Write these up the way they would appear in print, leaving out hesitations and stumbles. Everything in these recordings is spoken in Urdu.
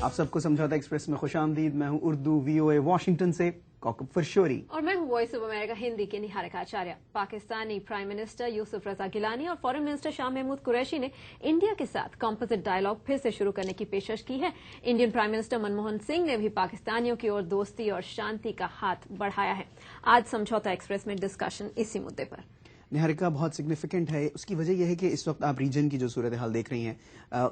آپ سب کو سمجھوتا ایکسپریس میں خوش آمدید. میں ہوں اردو VOA واشنگٹن سے کوکب فرشوری اور میں ہوں وائس آف امریکہ ہندی کے نہارکا آچاریہ. پاکستانی پرائم منسٹر یوسف رضا گیلانی اور فارن منسٹر شاہ محمود قریشی نے انڈیا کے ساتھ کمپوزٹ ڈائیلاگ پھر سے شروع کرنے کی پیشکش کی ہے. Indian prime minister Manmohan Singh نے بھی پاکستانیوں کی اور دوستی اور شانتی کا ہاتھ بڑھایا ہے. آج سمجھوتا ایکسپریس میں ڈسکشن اسی مدعے پر. نہارکا بہت سگنیفیکنٹ ہے. اس کی وجہ یہ ہے کہ اس وقت آپ ریجن کی جو صورتحال دیکھ رہی ہیں،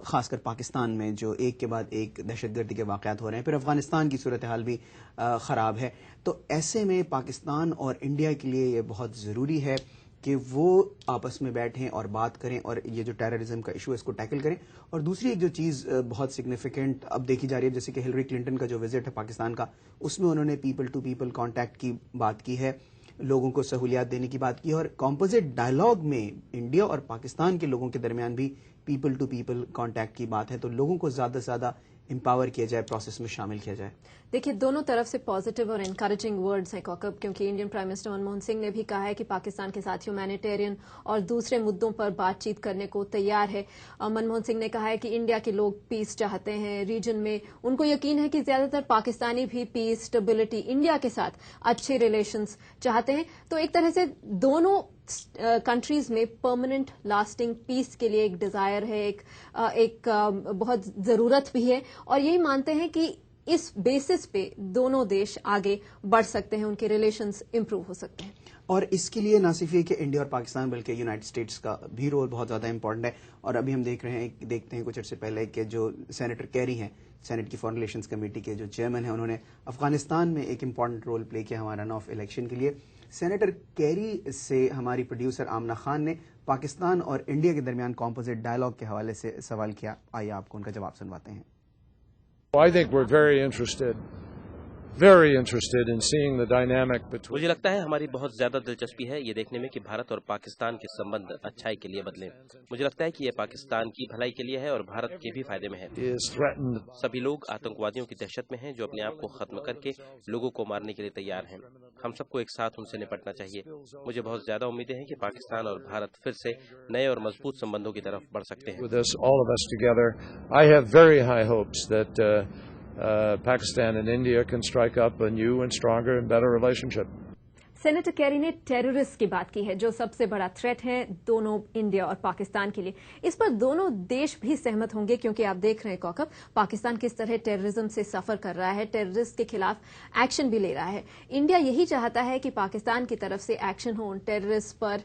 خاص کر پاکستان میں جو ایک کے بعد ایک دہشت گردی کے واقعات ہو رہے ہیں، پھر افغانستان کی صورتحال بھی خراب ہے. تو ایسے میں پاکستان اور انڈیا کے لیے یہ بہت ضروری ہے کہ وہ آپس میں بیٹھیں اور بات کریں اور یہ جو ٹیررزم کا ایشو ہے اس کو ٹیکل کریں. اور دوسری ایک جو چیز بہت سگنیفیکنٹ اب دیکھی جا رہی ہے، جیسے کہ ہلری کلنٹن کا جو وزٹ ہے پاکستان کا، اس میں انہوں نے پیپل ٹو پیپل کانٹیکٹ کی بات کی ہے، لوگوں کو سہولیات دینے کی بات کی، اور کمپوزٹ ڈائیلاگ میں انڈیا اور پاکستان کے لوگوں کے درمیان بھی پیپل ٹو پیپل کانٹیکٹ کی بات ہے. تو لوگوں کو زیادہ سے زیادہ امپاور کیا جائے، پروسیس میں شامل کیا جائے. دیکھیے، دونوں طرف سے پازیٹیو اور انکریجنگ ورڈز ہیں کوکب، کیونکہ Indian prime minister Manmohan Singh نے بھی کہا ہے کہ پاکستان کے ساتھ ہیومینیٹیرین اور دوسرے مدوں پر بات چیت کرنے کو تیار ہے. منموہن سنگھ نے کہا ہے کہ انڈیا کے لوگ پیس چاہتے ہیں ریجن میں. ان کو یقین ہے کہ زیادہ تر پاکستانی بھی پیس، اسٹیبلٹی، انڈیا کے ساتھ اچھے ریلیشنز چاہتے ہیں. تو ایک طرح سے دونوں کنٹریز میں پرماننٹ لاسٹنگ پیس کے لیے ایک ڈیزائر ہے، ایک بہت ضرورت بھی ہے، اور یہی مانتے ہیں کہ اس بیسس پہ دونوں دیش آگے بڑھ سکتے ہیں، ان کے ریلیشنز امپروو ہو سکتے ہیں. اور اس کے لیے نہ صرف یہ کہ انڈیا اور پاکستان بلکہ یونائٹڈ اسٹیٹس کا بھی رول بہت زیادہ امپورٹنٹ ہے. اور ابھی ہم دیکھتے ہیں کچھ عرصے پہلے کہ جو سینیٹر کیری ہیں، سینٹ کی فارن ریلیشنز کمیٹی کے جو چیئرمین ہیں، انہوں نے افغانستان میں ایک امپورٹنٹ رول پلے کیا ہمارا رن آف الیکشن کے لیے. سینیٹر کیری سے ہماری پروڈیوسر آمنہ خان نے پاکستان اور انڈیا کے درمیان کمپوزٹ ڈائیلاگ کے حوالے سے سوال کیا. آئیے آپ کو ان کا جواب سنواتے ہیں. I think we're very interested in seeing the dynamic between. مجھے لگتا ہے ہماری بہت زیادہ دلچسپی ہے یہ دیکھنے میں کہ بھارت اور پاکستان کے سمبند اچھائی کے لیے بدلیں. مجھے لگتا ہے کہ یہ پاکستان کی بھلائی کے لیے ہے اور بھارت کے بھی فائدے میں ہے. is threatened. سبھی لوگ آتنکوادیوں کی دہشت میں ہیں جو اپنے آپ کو ختم کر کے لوگوں کو مارنے کے لیے تیار ہیں. ہم سب کو ایک ساتھ ان سے نپٹنا چاہیے. مجھے بہت زیادہ امیدیں ہیں کہ پاکستان اور بھارت پھر سے نئے اور مضبوط سمبندوں کی طرف بڑھ سکتے ہیں. With this, all of us together, I have very high hopes that Pakistan and India can strike up a new and stronger and better relationship. Senator carry نے ٹیررسٹ کی بات کی ہے جو سب سے بڑا تھریٹ ہے دونوں انڈیا اور پاکستان کے لیے. اس پر دونوں دیش بھی سہمت ہوں گے، کیونکہ آپ دیکھ رہے ہیں کوکب پاکستان کس طرح ٹیررزم سے سفر کر رہا ہے، ٹیررسٹ کے خلاف ایکشن بھی لے رہا ہے. انڈیا یہی چاہتا ہے کہ پاکستان کی طرف سے ایکشن ہو ٹیررسٹ پر،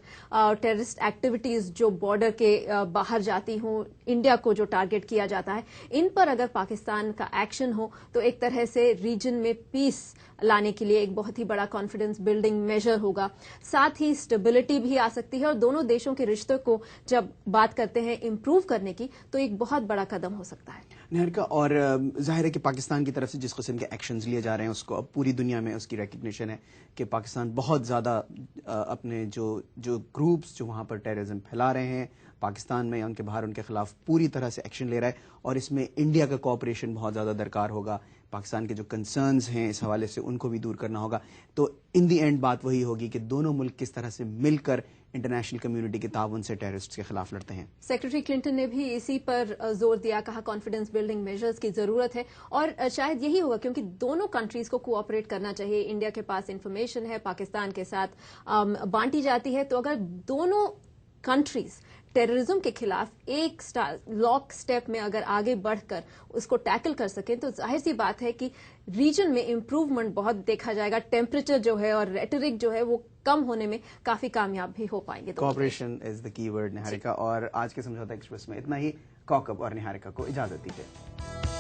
ٹیررسٹ ایکٹیویٹیز جو بارڈر کے باہر جاتی ہوں، انڈیا کو جو ٹارگٹ کیا جاتا ہے، ان پر اگر پاکستان کا ایکشن ہو تو ایک طرح سے ریجن میں پیس لانے کے لیے ایک بہت ہی بڑا کانفیڈنس بلڈنگ میجر ہوگا. ساتھ ہی اسٹیبلٹی بھی آ سکتی ہے، اور دونوں دیشوں کے رشتوں کو جب بات کرتے ہیں امپروو کرنے کی تو ایک بہت بڑا قدم ہو سکتا ہے. نہارکا، اور ظاہر ہے کہ پاکستان کی طرف سے جس قسم کے ایکشنز لیے جا رہے ہیں اس کو اب پوری دنیا میں اس کی ریکگنیشن ہے کہ پاکستان بہت زیادہ اپنے جو گروپس جو وہاں پر ٹیررزم پھیلا رہے ہیں پاکستان میں یا ان کے باہر، ان کے خلاف پوری طرح سے ایکشن لے رہا ہے. اور اس میں انڈیا کا کوآپریشن بہت زیادہ درکار ہوگا. پاکستان کے جو کنسرنز ہیں اس حوالے سے ان کو بھی دور کرنا ہوگا. تو ان دی اینڈ بات وہی ہوگی کہ دونوں ملک کس طرح سے مل کر انٹرنیشنل کمیونٹی کے تعاون سے ٹیررسٹ کے خلاف لڑتے ہیں. سیکرٹری کلنٹن نے بھی اسی پر زور دیا، کہا کانفیڈنس بلڈنگ میجرز کی ضرورت ہے، اور شاید یہی ہوگا کیونکہ دونوں کنٹریز کو کوآپریٹ کرنا چاہیے. انڈیا کے پاس انفارمیشن ہے، پاکستان کے ساتھ بانٹی جاتی ہے. تو اگر دونوں کنٹریز ٹیررزم کے خلاف ایک لاک سٹیپ میں اگر آگے بڑھ کر اس کو ٹیکل کر سکیں تو ظاہر سی بات ہے کہ ریجن میں امپروومنٹ بہت دیکھا جائے گا. ٹیمپریچر جو ہے اور ریٹرک جو ہے وہ کم ہونے میں کافی کامیاب بھی ہو پائیں گے. کوآپریشن از دا کی ورڈ. نہارکا، اور آج کے سمجھوتا ایکسپریس میں اتنا ہی. کوکب اور نہارکا کو اجازت دیجیے.